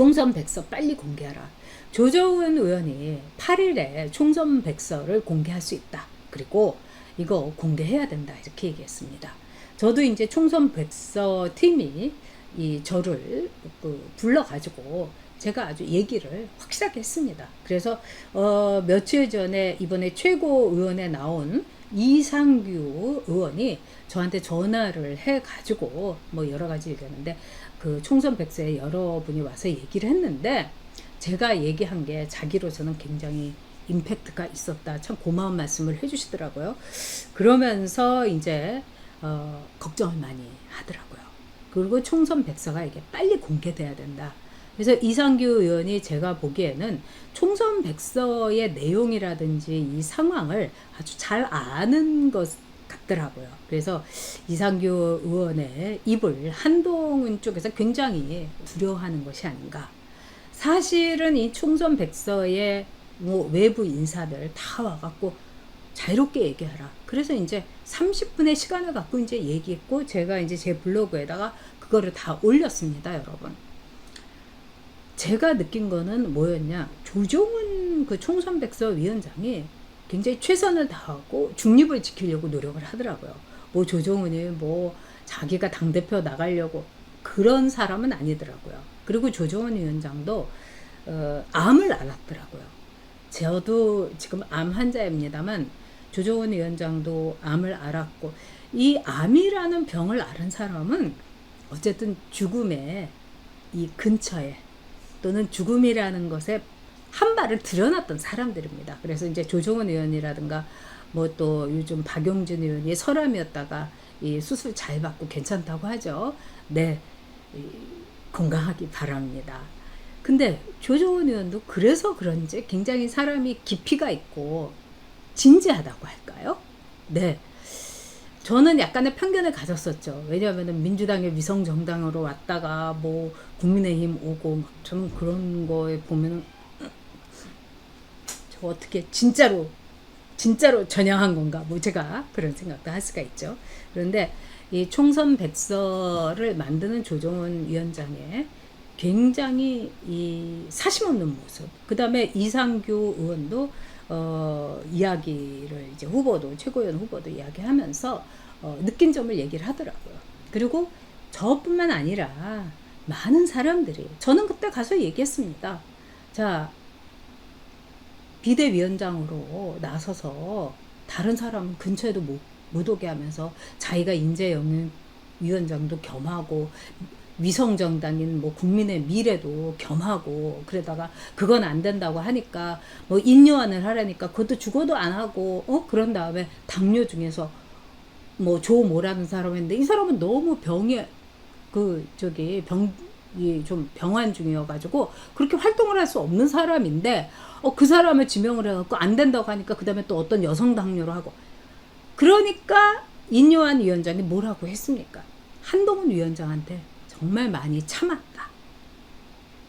총선 백서 빨리 공개하라. 조정은 의원이 8일에 총선 백서를 공개할 수 있다. 그리고 이거 공개해야 된다. 이렇게 얘기했습니다. 저도 이제 총선 백서 팀이 저를 불러가지고 제가 아주 얘기를 확실하게 했습니다. 그래서 며칠 전에 이번에 최고위원회 나온 이상규 의원이 저한테 전화를 해가지고 뭐 여러 가지 얘기하는데 그 총선 백서에 여러분이 와서 얘기를 했는데 제가 얘기한 게 자기로서는 굉장히 임팩트가 있었다. 참 고마운 말씀을 해주시더라고요. 그러면서 이제 걱정을 많이 하더라고요. 그리고 총선 백서가 이게 빨리 공개돼야 된다. 그래서 이상규 의원이 제가 보기에는 총선 백서의 내용이라든지 이 상황을 아주 잘 아는 것 같더라고요. 그래서 이상규 의원의 입을 한동훈 쪽에서 굉장히 두려워하는 것이 아닌가. 사실은 이 총선 백서에 뭐 외부 인사들 다 와갖고 자유롭게 얘기하라. 그래서 이제 30분의 시간을 갖고 이제 얘기했고 제가 이제 제 블로그에다가 그거를 다 올렸습니다, 여러분. 제가 느낀 거는 뭐였냐? 조정은 그 총선백서 위원장이 굉장히 최선을 다하고 중립을 지키려고 노력을 하더라고요. 뭐 조정은이 뭐 자기가 당대표 나가려고 그런 사람은 아니더라고요. 그리고 조정은 위원장도 암을 앓았더라고요. 저도 지금 암 환자입니다만 조정은 위원장도 암을 앓았고 이 암이라는 병을 앓은 사람은 어쨌든 죽음의 이 근처에 또는 죽음이라는 것에 한 발을 들여놨던 사람들입니다. 그래서 이제 조정은 의원이라든가 뭐 또 요즘 박용진 의원이 설암이었다가 이 수술 잘 받고 괜찮다고 하죠. 네, 건강하기 바랍니다. 근데 조정은 의원도 그래서 그런지 굉장히 사람이 깊이가 있고 진지하다고 할까요? 네. 저는 약간의 편견을 가졌었죠. 왜냐하면 민주당의 위성정당으로 왔다가 뭐 국민의힘 오고 막 저는 그런 거에 보면 저 어떻게 진짜로 전향한 건가 뭐 제가 그런 생각도 할 수가 있죠. 그런데 이 총선 백서를 만드는 조정은 위원장의 굉장히 이 사심 없는 모습, 그 다음에 이상규 의원도 이야기를 이제 후보도 최고위원 후보도 이야기하면서 느낀 점을 얘기를 하더라고요. 그리고 저뿐만 아니라 많은 사람들이 저는 그때 가서 얘기했습니다. 자, 비대위원장으로 나서서 다른 사람 근처에도 못 오게 하면서 자기가 인재영입위원장도 겸하고 위성정당인 뭐 국민의 미래도 겸하고 그러다가 그건 안 된다고 하니까 뭐 인요한을 하라니까 그것도 죽어도 안 하고 그런 다음에 당뇨 중에서 뭐 조모라는 사람인데 이 사람은 너무 병이 좀 병환 중이어가지고 그렇게 활동을 할 수 없는 사람인데 그 사람을 지명을 해갖고 안 된다고 하니까 그 다음에 또 어떤 여성 당뇨로 하고 그러니까 인요한 위원장이 뭐라고 했습니까? 한동훈 위원장한테 정말 많이 참았다.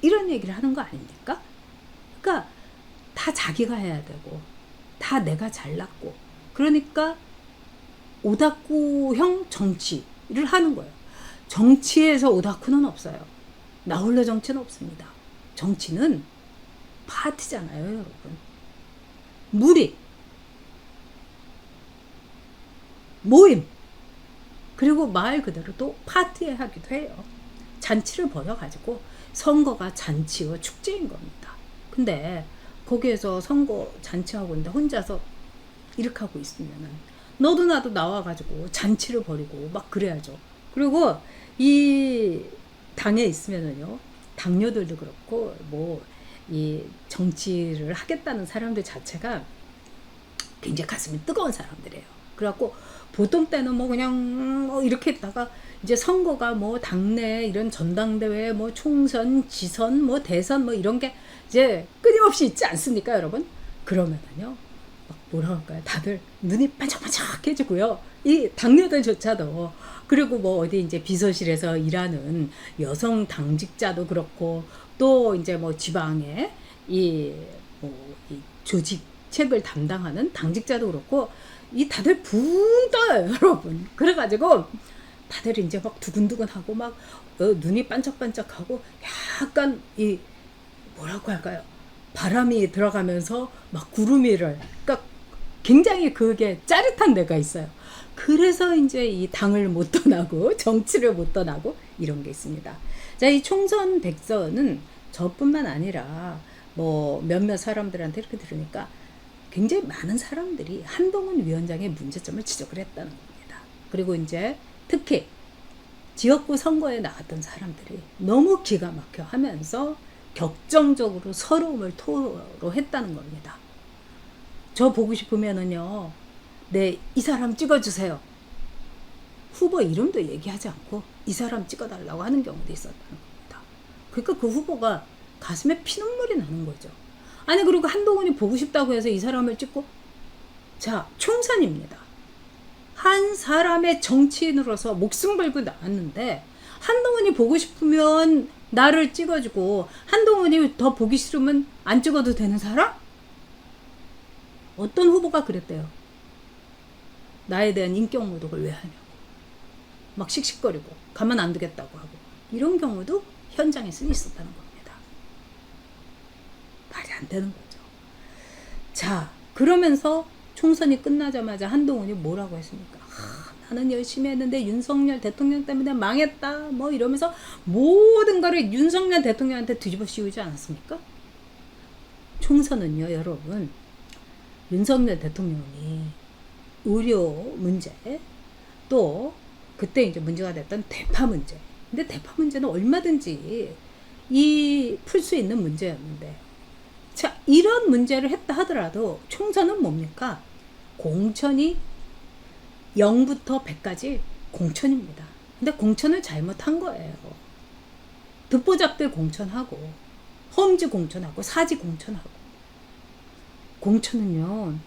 이런 얘기를 하는 거 아닙니까? 그러니까 다 자기가 해야 되고 다 내가 잘났고 그러니까 오다쿠형 정치를 하는 거예요. 정치에서 오다쿠는 없어요. 나 홀로 정치는 없습니다. 정치는 파티잖아요, 여러분. 무리, 모임, 그리고 말 그대로 또 파티에 하기도 해요. 잔치를 벌여가지고 선거가 잔치와 축제인 겁니다. 근데 거기에서 선거 잔치하고 있는데 혼자서 이렇게 하고 있으면은 너도 나도 나와가지고 잔치를 벌이고 막 그래야죠. 그리고 이 당에 있으면은요, 당뇨들도 그렇고 뭐 이 정치를 하겠다는 사람들 자체가 굉장히 가슴이 뜨거운 사람들이에요. 그래갖고 보통 때는 뭐 그냥 뭐 이렇게 있다가 이제 선거가 뭐 당내 이런 전당대회 뭐 총선 지선 뭐 대선 뭐 이런 게 이제 끊임없이 있지 않습니까, 여러분? 그러면은요 막 뭐라 할까요? 다들 눈이 반짝반짝해지고요. 이 당뇨들조차도 그리고 뭐 어디 이제 비서실에서 일하는 여성 당직자도 그렇고 또 이제 뭐 지방에 이 조직책을 담당하는 당직자도 그렇고 이 다들 붕 떠요, 여러분. 그래가지고 다들 이제 막 두근두근하고 막 눈이 반짝반짝하고 약간 이 뭐라고 할까요? 바람이 들어가면서 막 구름이를 그러니까 굉장히 그게 짜릿한 데가 있어요. 그래서 이제 이 당을 못 떠나고 정치를 못 떠나고 이런 게 있습니다. 자, 이 총선 백서는 저뿐만 아니라 뭐 몇몇 사람들한테 이렇게 들으니까 굉장히 많은 사람들이 한동훈 위원장의 문제점을 지적을 했다는 겁니다. 그리고 이제 특히 지역구 선거에 나갔던 사람들이 너무 기가 막혀 하면서 격정적으로 서러움을 토로했다는 겁니다. 저 보고 싶으면은요, 네, 이 사람 찍어주세요. 후보 이름도 얘기하지 않고 이 사람 찍어달라고 하는 경우도 있었다는 겁니다. 그러니까 그 후보가 가슴에 피눈물이 나는 거죠. 아니, 그리고 한동훈이 보고 싶다고 해서 이 사람을 찍고, 자, 총선입니다. 한 사람의 정치인으로서 목숨 걸고 나왔는데 한동훈이 보고 싶으면 나를 찍어주고 한동훈이 더 보기 싫으면 안 찍어도 되는 사람? 어떤 후보가 그랬대요. 나에 대한 인격 모독을 왜 하냐고. 막 씩씩거리고 가만 안 두겠다고 하고 이런 경우도 현장에서 있었다는 겁니다. 말이 안 되는 거죠. 자, 그러면서 총선이 끝나자마자 한동훈이 뭐라고 했습니까? 나는 열심히 했는데 윤석열 대통령 때문에 망했다 뭐 이러면서 모든 거를 윤석열 대통령한테 뒤집어 씌우지 않았습니까? 총선은요, 여러분, 윤석열 대통령이 의료 문제, 또 그때 이제 문제가 됐던 대파 문제. 근데 대파 문제는 얼마든지 풀 수 있는 문제였는데, 자, 이런 문제를 했다 하더라도 총선은 뭡니까? 공천이 0부터 100까지 공천입니다. 근데 공천을 잘못한 거예요. 듣보잡들 공천하고 험지 공천하고 사지 공천하고. 공천은요,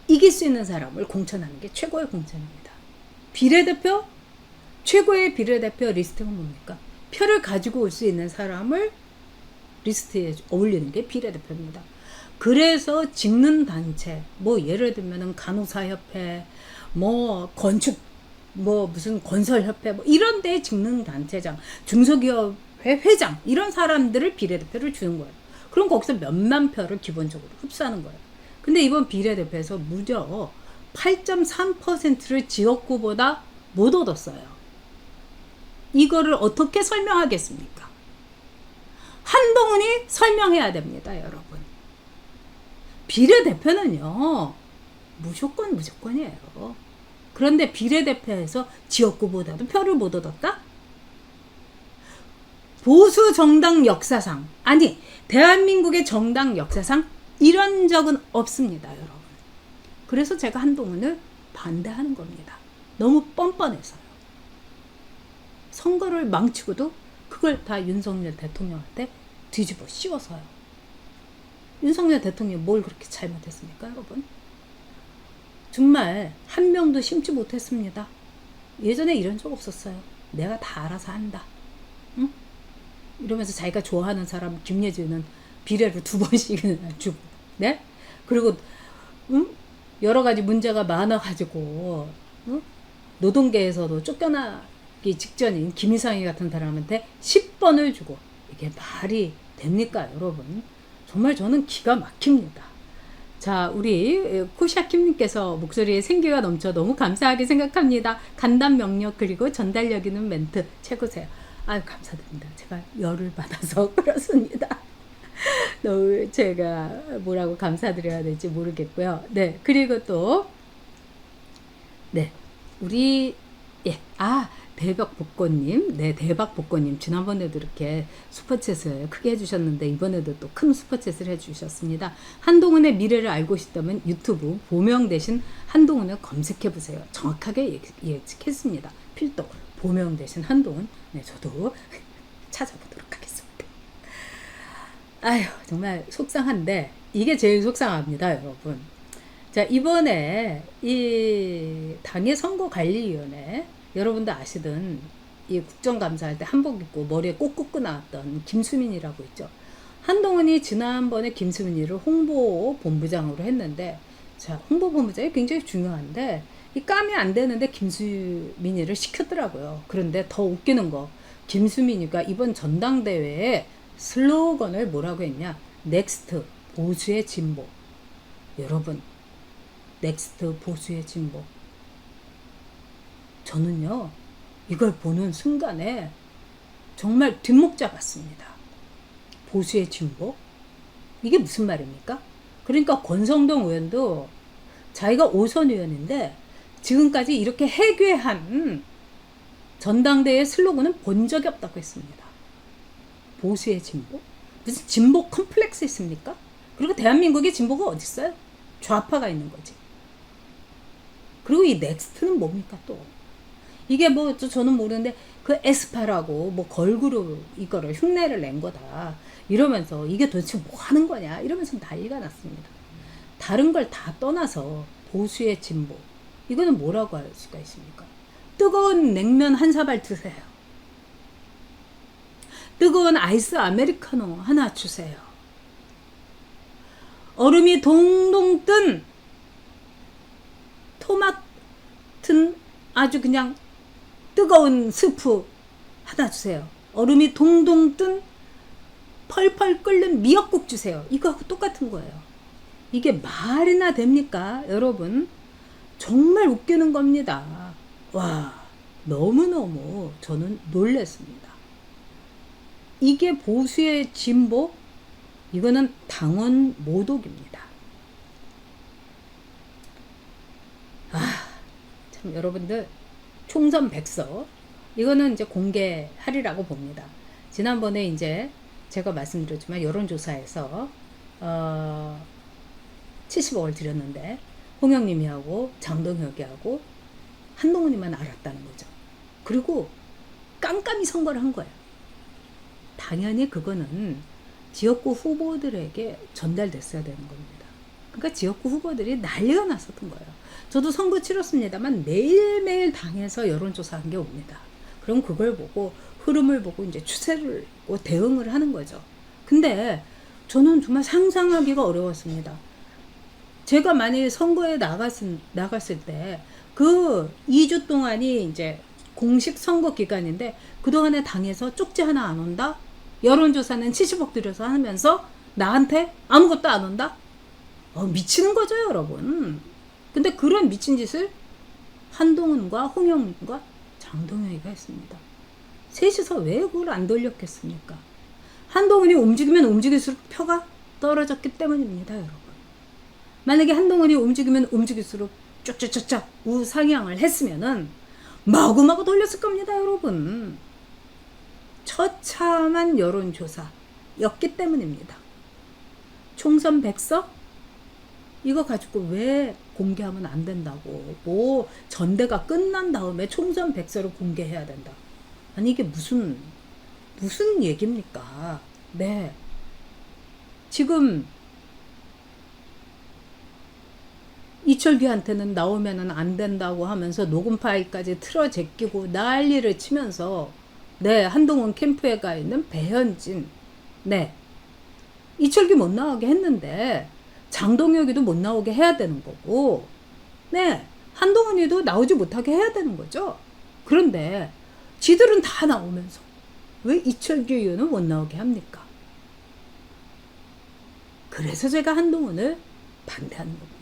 이길 수 있는 사람을 공천하는 게 최고의 공천입니다. 비례대표, 최고의 비례대표 리스트가 뭡니까? 표를 가지고 올 수 있는 사람을 리스트에 올리는 게 비례대표입니다. 그래서 직능 단체, 뭐 예를 들면은 간호사협회, 뭐 건축, 뭐 무슨 건설협회, 뭐 이런 데 직능 단체장, 중소기업회 회장 이런 사람들을 비례대표를 주는 거예요. 그럼 거기서 몇만 표를 기본적으로 흡수하는 거예요. 근데 이번 비례대표에서 무려 8.3%를 지역구보다 못 얻었어요. 이거를 어떻게 설명하겠습니까? 한동훈이 설명해야 됩니다, 여러분. 비례대표는요, 무조건이에요. 그런데 비례대표에서 지역구보다도 표를 못 얻었다? 보수 정당 역사상, 아니, 대한민국의 정당 역사상 이런 적은 없습니다, 여러분. 그래서 제가 한동훈을 반대하는 겁니다. 너무 뻔뻔해서요. 선거를 망치고도 그걸 다 윤석열 대통령한테 뒤집어 씌워서요. 윤석열 대통령이 뭘 그렇게 잘못했습니까, 여러분? 정말 한 명도 심지 못했습니다. 예전에 이런 적 없었어요. 내가 다 알아서 한다. 응? 이러면서 자기가 좋아하는 사람 김예주는 비례를 2번씩이나 주고, 네? 그리고 여러 가지 문제가 많아가지고 노동계에서도 쫓겨나기 직전인 김이상희 같은 사람한테 10번을 주고, 이게 말이 됩니까, 여러분? 정말 저는 기가 막힙니다. 자, 우리 코샤킴님께서 목소리에 생기가 넘쳐 너무 감사하게 생각합니다. 간단 명력 그리고 전달력 있는 멘트 최고세요. 아유, 감사드립니다. 제가 열을 받아서 그렇습니다. 너무 제가 뭐라고 감사드려야 될지 모르겠고요. 네, 그리고 또 네, 우리 대박복권님, 네, 대박복권님 지난번에도 이렇게 슈퍼챗을 크게 해주셨는데 이번에도 또 큰 슈퍼챗을 해주셨습니다. 한동훈의 미래를 알고 싶다면 유튜브 보명 대신 한동훈을 검색해보세요. 정확하게 예측했습니다. 필독 보명 대신 한동훈. 네, 저도 찾아보도록 하겠습니다. 아휴, 정말 속상한데 이게 제일 속상합니다, 여러분. 자, 이번에 이 당의 선거관리위원회, 여러분도 아시든 이 국정감사할 때 한복 입고 머리에 꼭 꽂고 나왔던 김수민이라고 있죠. 한동훈이 지난번에 김수민이를 홍보본부장으로 했는데, 자, 홍보본부장이 굉장히 중요한데 이 까면 안 되는데 김수민이를 시켰더라고요. 그런데 더 웃기는 거, 김수민이가 이번 전당대회에 슬로건을 뭐라고 했냐? 넥스트 보수의 진보. 여러분, 넥스트 보수의 진보. 저는요, 이걸 보는 순간에 정말 뒷목 잡았습니다. 보수의 진보? 이게 무슨 말입니까? 그러니까 권성동 의원도 자기가 5선 의원인데 지금까지 이렇게 해괴한 전당대회 슬로건은 본 적이 없다고 했습니다. 보수의 진보? 무슨 진보 컴플렉스 있습니까? 그리고 대한민국에 진보가 어디 있어요? 좌파가 있는 거지. 그리고 이 넥스트는 뭡니까 또? 이게 뭐 저는 모르는데 그 에스파라고 뭐 걸그룹 이거를 흉내를 낸 거다 이러면서 이게 도대체 뭐 하는 거냐 이러면서 난리가 났습니다. 다른 걸 다 떠나서 보수의 진보 이거는 뭐라고 할 수가 있습니까? 뜨거운 냉면 한 사발 드세요. 뜨거운 아이스 아메리카노 하나 주세요. 얼음이 동동 뜬 토마튼 아주 그냥 뜨거운 스프 하나 주세요. 얼음이 동동 뜬 펄펄 끓는 미역국 주세요. 이거하고 똑같은 거예요. 이게 말이나 됩니까? 여러분 정말 웃기는 겁니다. 와 너무너무 저는 놀랐습니다. 이게 보수의 진보? 이거는 당원 모독입니다. 참 여러분들 총선 백서 이거는 이제 공개하리라고 봅니다. 지난번에 이제 제가 말씀드렸지만 여론조사에서 70억을 드렸는데 홍영님이하고 장동혁이하고 한동훈이만 알았다는 거죠. 그리고 깜깜이 선거를 한 거예요. 당연히 그거는 지역구 후보들에게 전달됐어야 되는 겁니다. 그러니까 지역구 후보들이 난리가 났었던 거예요. 저도 선거 치렀습니다만 매일매일 당에서 여론조사한 게 옵니다. 그럼 그걸 보고 흐름을 보고 이제 추세를 대응을 하는 거죠. 근데 저는 정말 상상하기가 어려웠습니다. 제가 만약에 선거에 나갔을 때 그 2주 동안이 이제 공식 선거 기간인데 그동안에 당에서 쪽지 하나 안 온다? 여론조사는 70억 들여서 하면서 나한테 아무것도 안 온다? 미치는 거죠 여러분. 근데 그런 미친 짓을 한동훈과 홍영민과 장동혁이가 했습니다. 셋이서 왜 그걸 안 돌렸겠습니까? 한동훈이 움직이면 움직일수록 표가 떨어졌기 때문입니다 여러분. 만약에 한동훈이 움직이면 움직일수록 쫙쫙쫙쫙 우상향을 했으면은 마구마구 돌렸을 겁니다 여러분. 처참한 여론조사였기 때문입니다. 총선 백서? 이거 가지고 왜 공개하면 안 된다고. 뭐 전대가 끝난 다음에 총선 백서를 공개해야 된다. 아니 이게 무슨 얘기입니까? 네. 지금 이철규한테는 나오면은 안 된다고 하면서 녹음 파일까지 틀어 제끼고 난리를 치면서 네 한동훈 캠프에 가 있는 배현진 네 이철규 못 나오게 했는데 장동혁이도 못 나오게 해야 되는 거고 네 한동훈이도 나오지 못하게 해야 되는 거죠. 그런데 지들은 다 나오면서 왜 이철규 의원은 못 나오게 합니까? 그래서 제가 한동훈을 반대하는 겁니다.